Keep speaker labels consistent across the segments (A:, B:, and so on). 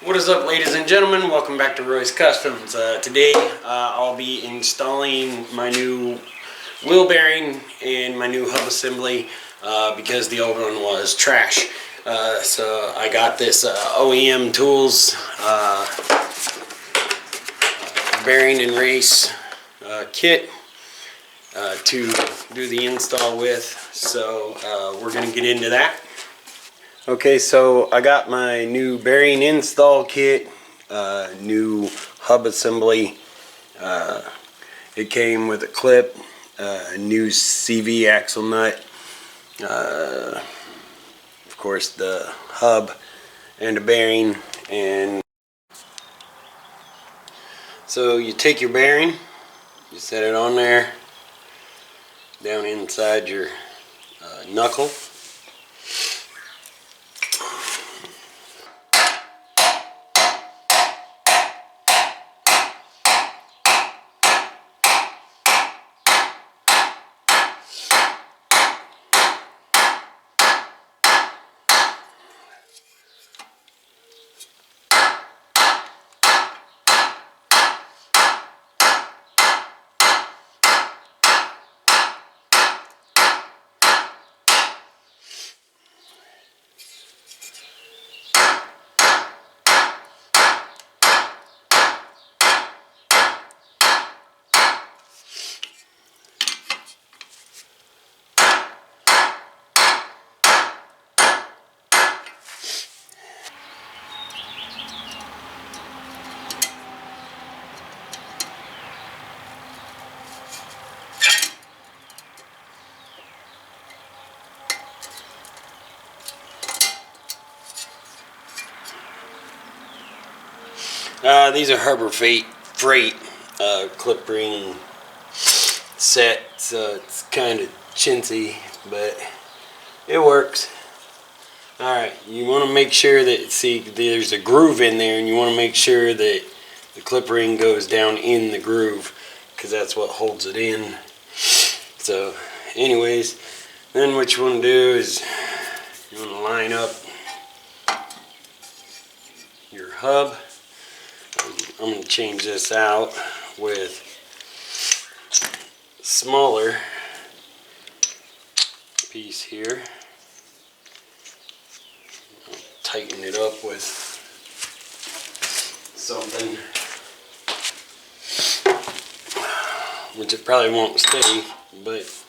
A: What is up, ladies and gentlemen? Welcome back to Roy's Customs. Today I'll be installing my new wheel bearing and my new hub assembly because the old one was trash. So I got this OEM Tools bearing and race kit to do the install with. So we're going to get into that. Okay, so I got my new bearing install kit, new hub assembly. It came with a clip, a new CV axle nut, of course the hub and a bearing. And so you take your bearing, you set it on there, down inside your knuckle. These are Harbor Freight clip ring set, so it's kind of chintzy, but it works. Alright, you want to make sure that, see, there's a groove in there, and you want to make sure that the clip ring goes down in the groove, because that's what holds it in. So, anyways, then what you want to do is you want to line up your hub. I'm going to change this out with a smaller piece here. I'll tighten it up with something, which it probably won't stay, but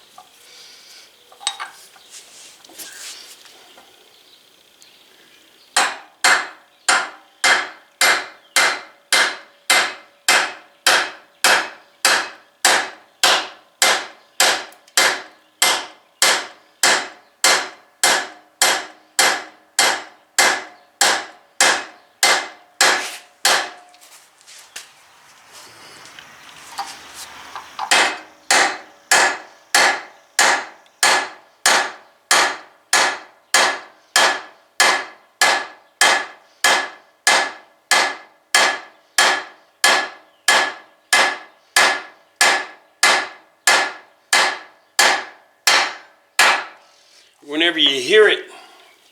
A: whenever you hear it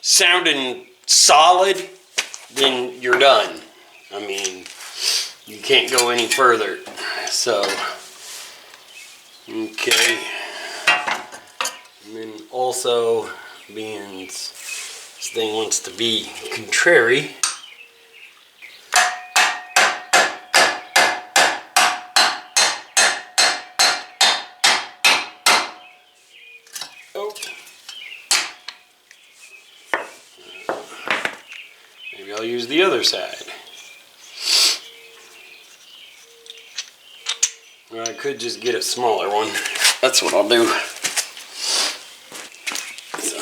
A: sounding solid, then you're done. I mean, you can't go any further. So, okay. And then also, being this thing wants to be contrary, maybe I'll use the other side. Or I could just get a smaller one. That's what I'll do. So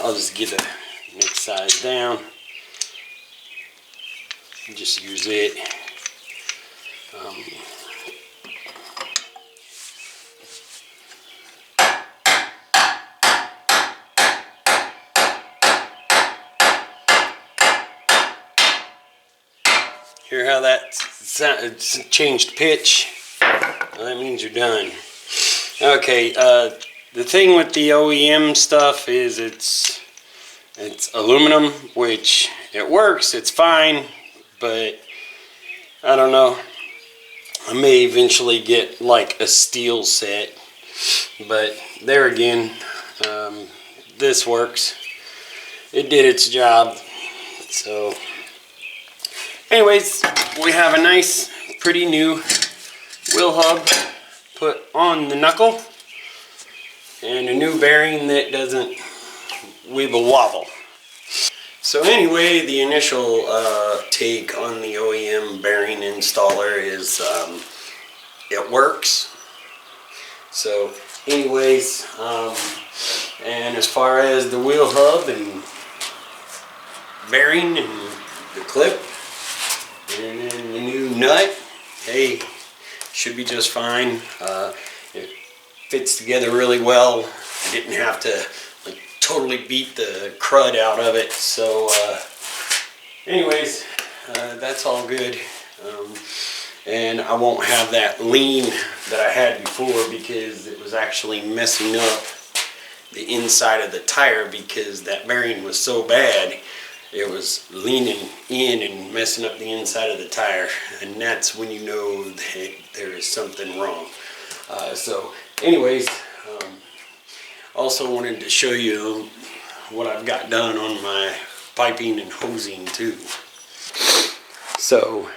A: I'll just get the next size down. Just use it. Hear how that changed pitch? Well, that means you're done. Okay, the thing with the OEM stuff is it's aluminum, which it works, it's fine, but I don't know. I may eventually get like a steel set, but there again, this works. It did its job. So anyways, we have a nice, pretty new wheel hub put on the knuckle, and a new bearing that doesn't wibble wobble. So anyway, the initial take on the OEM bearing installer is it works. So anyways, and as far as the wheel hub and bearing and the clip and then the new nut, hey, should be just fine. It fits together really well. I didn't have to like totally beat the crud out of it. So anyways, that's all good. And I won't have that lean that I had before because it was actually messing up the inside of the tire because that bearing was so bad. It was leaning in and messing up the inside of the tire, and that's when you know that there is something wrong. So anyways, also wanted to show you what I've got done on my piping and hosing too. So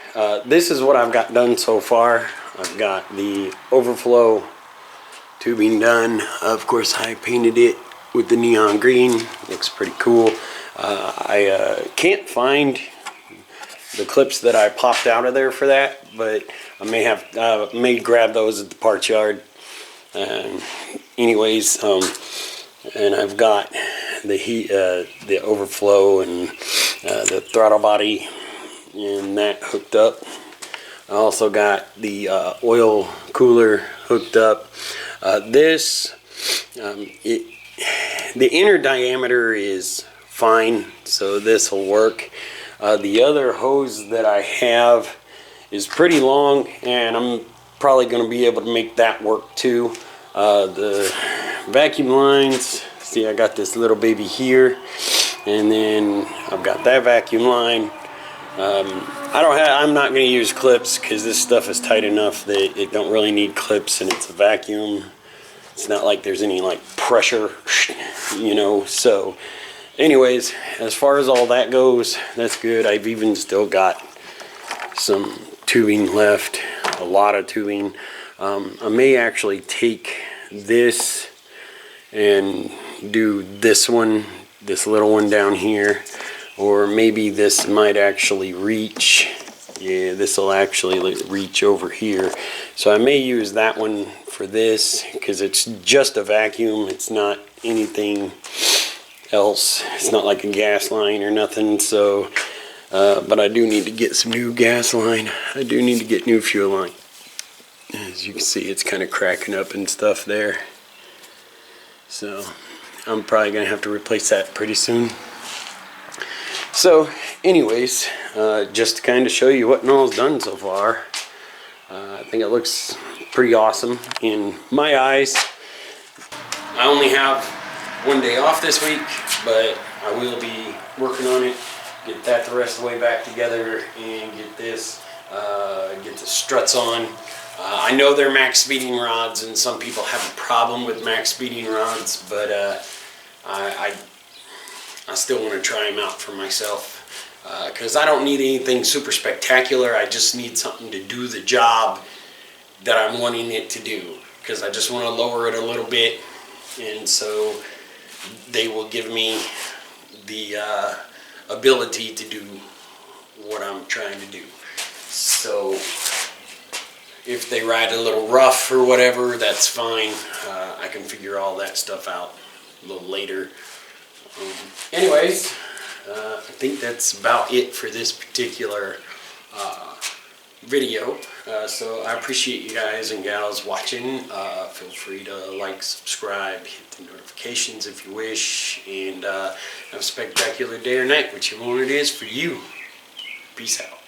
A: this is what I've got done so far. I've got the overflow tubing done. Of course, I painted it with the neon green. Looks pretty cool. I can't find the clips that I popped out of there for that, but I may grab those at the parts yard. Anyways, and I've got the heat, the overflow, and the throttle body, and that hooked up. I also got the oil cooler hooked up. The inner diameter is fine, so this will work. The other hose that I have is pretty long, and I'm probably going to be able to make that work too. The vacuum lines, see, I got this little baby here, and then I've got that vacuum line. I'm not going to use clips because this stuff is tight enough that it don't really need clips, and it's a vacuum. It's not like there's any like pressure, you know. So anyways, as far as all that goes, that's good. I've even still got some tubing left, a lot of tubing. I may actually take this and do this one, this little one down here, or maybe this might actually reach. Yeah, this will actually reach over here. So I may use that one for this because it's just a vacuum. It's not anything else. It's not like a gas line or nothing. So, but I do need to get some new gas line. I do need to get new fuel line. As you can see, it's kind of cracking up and stuff there. So I'm probably going to have to replace that pretty soon. So anyways, just to kind of show you what Noel's done so far. I think it looks pretty awesome in my eyes. I only have one day off this week, but I will be working on it, get that the rest of the way back together, and get this, get the struts on. I know they're max speeding rods, and some people have a problem with max speeding rods, but I still want to try them out for myself because I don't need anything super spectacular. I just need something to do the job that I'm wanting it to do, because I just want to lower it a little bit, and so they will give me the ability to do what I'm trying to do. So if they ride a little rough or whatever, that's fine. I can figure all that stuff out a little later. Anyways, I think that's about it for this particular video. So I appreciate you guys and gals watching. Feel free to like, subscribe, hit the notifications if you wish, and have a spectacular day or night, whichever one it is for you. Peace out.